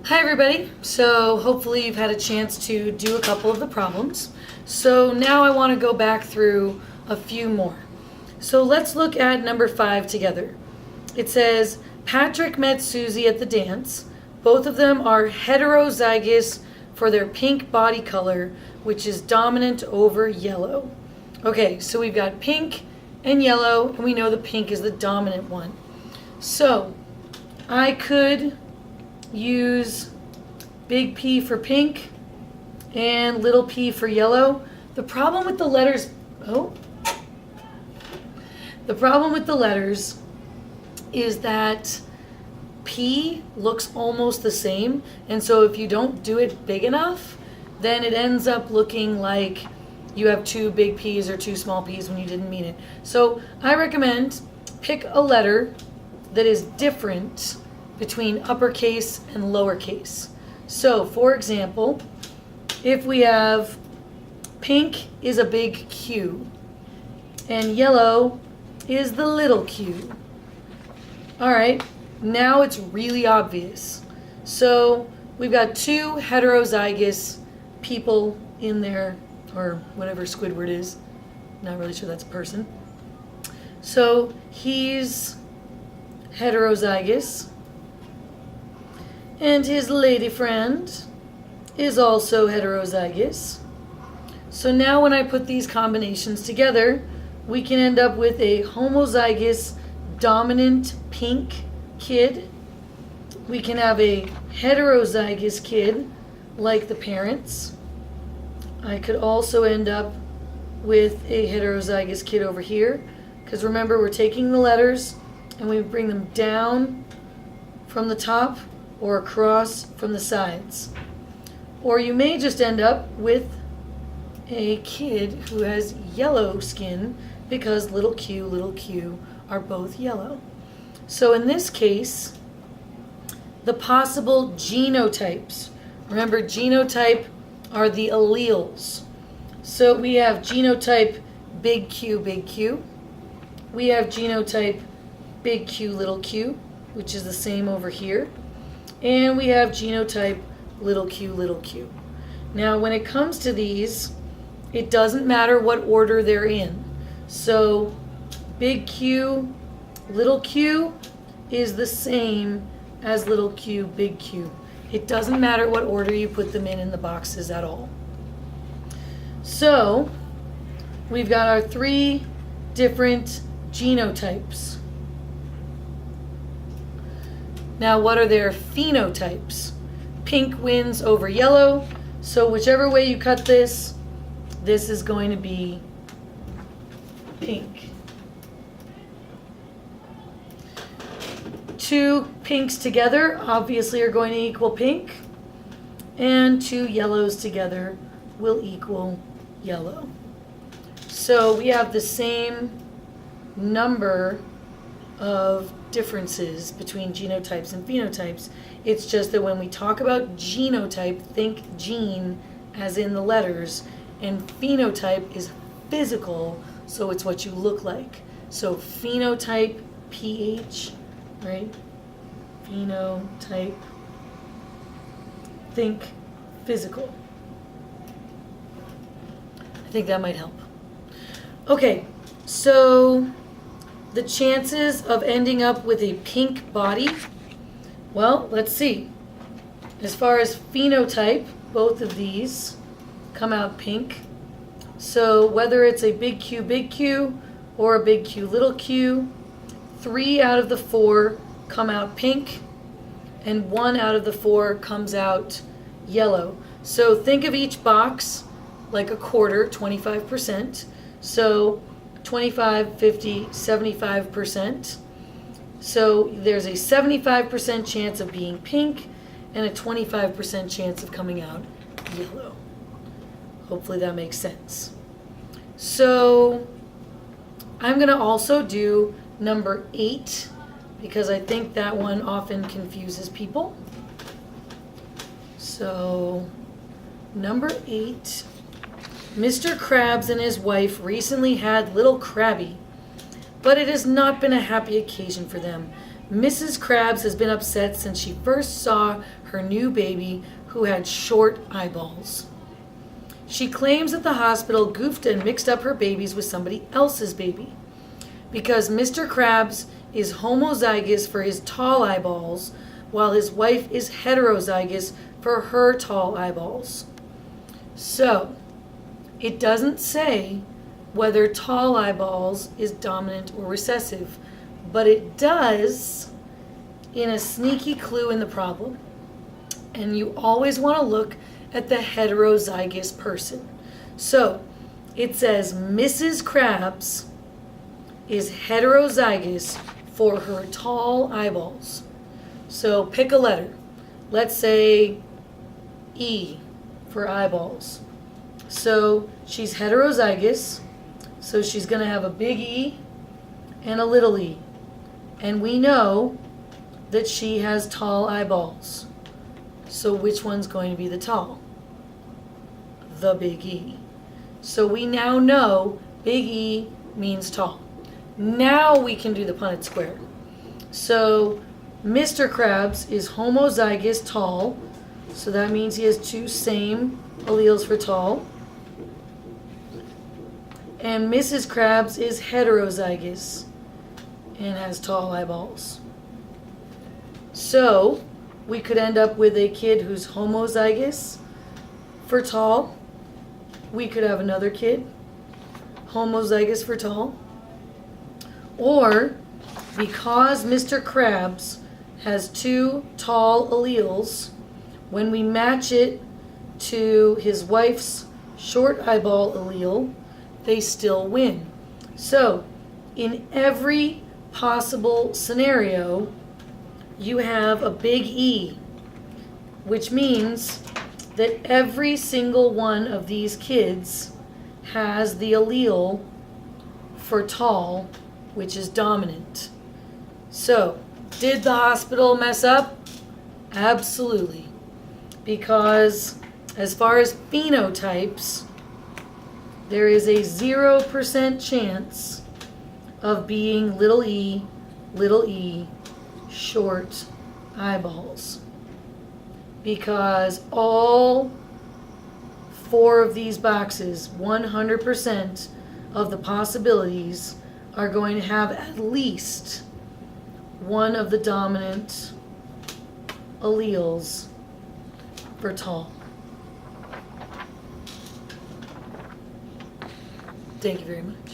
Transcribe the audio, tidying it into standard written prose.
Hi everybody. So hopefully you've had a chance to do a couple of the problems. So now I want to go back through a few more. So let's look at number 5 together. It says, Patrick met Susie at the dance. Both of them are heterozygous for their pink body color, which is dominant over yellow. Okay, so we've got pink and yellow, and we know the pink is the dominant one. So I could use big P for pink and little p for yellow. The problem with the letters, is that P looks almost the same, and so if you don't do it big enough, then it ends up looking like you have 2 big P's or 2 small P's when you didn't mean it. So I recommend pick a letter that is different between uppercase and lowercase. So for example, if we have pink is a big Q and yellow is the little q. All right, now it's really obvious. So we've got 2 heterozygous people in there, or whatever Squidward is. Not really sure that's a person. So he's heterozygous, and his lady friend is also heterozygous. So now when I put these combinations together, we can end up with a homozygous dominant pink kid. We can have a heterozygous kid like the parents. I could also end up with a heterozygous kid over here, because remember, we're taking the letters and we bring them down from the top or across from the sides. Or you may just end up with a kid who has yellow skin because little q are both yellow. So in this case, the possible genotypes, remember genotype are the alleles. So we have genotype big Q. We have genotype big Q, which is the same over here. And we have genotype little q. Now when it comes to these, it doesn't matter what order they're in. So big Q, little q is the same as little q, big Q. It doesn't matter what order you put them in the boxes at all. So we've got our 3 different genotypes. Now what are their phenotypes? Pink wins over yellow, so whichever way you cut this, this is going to be pink. 2 pinks together obviously are going to equal pink, and 2 yellows together will equal yellow. So we have the same number of differences between genotypes and phenotypes. It's just that when we talk about genotype, think gene as in the letters, and phenotype is physical, so it's what you look like. So phenotype, PH, right? Phenotype, think physical. I think that might help. Okay, so the chances of ending up with a pink body, well, let's see. As far as phenotype, both of these come out pink. So whether it's a big Q or a big Q, 3 out of the 4 come out pink, and 1 out of the 4 comes out yellow. So think of each box like a quarter, 25%. So 25, 50, 75%. So there's a 75% chance of being pink and a 25% chance of coming out yellow. Hopefully that makes sense. So I'm going to also do number 8 because I think that one often confuses people. So number 8. Mr. Krabs and his wife recently had little Krabby, but it has not been a happy occasion for them. Mrs. Krabs has been upset since she first saw her new baby who had short eyeballs. She claims that the hospital goofed and mixed up her babies with somebody else's baby. Because Mr. Krabs is homozygous for his tall eyeballs, while his wife is heterozygous for her tall eyeballs. So, it doesn't say whether tall eyeballs is dominant or recessive, but it does in a sneaky clue in the problem. And you always want to look at the heterozygous person. So, it says Mrs. Krabs is heterozygous for her tall eyeballs. So pick a letter. Let's say E for eyeballs. So she's heterozygous, so she's going to have a big E and a little e. And we know that she has tall eyeballs. So which one's going to be the tall? The big E. So we now know big E means tall. Now we can do the Punnett Square. So Mr. Krabs is homozygous tall, so that means he has two same alleles for tall. And Mrs. Krabs is heterozygous and has tall eyeballs. So we could end up with a kid who's homozygous for tall. We could have another kid homozygous for tall. Or, because Mr. Krabs has two tall alleles, when we match it to his wife's short eyeball allele, they still win. So, in every possible scenario, you have a big E, which means that every single one of these kids has the allele for tall, which is dominant. So, did the hospital mess up? Absolutely. Because as far as phenotypes, there is a 0% chance of being little e, short eyeballs. Because all four of these boxes, 100% of the possibilities are going to have at least one of the dominant alleles for tall. Thank you very much.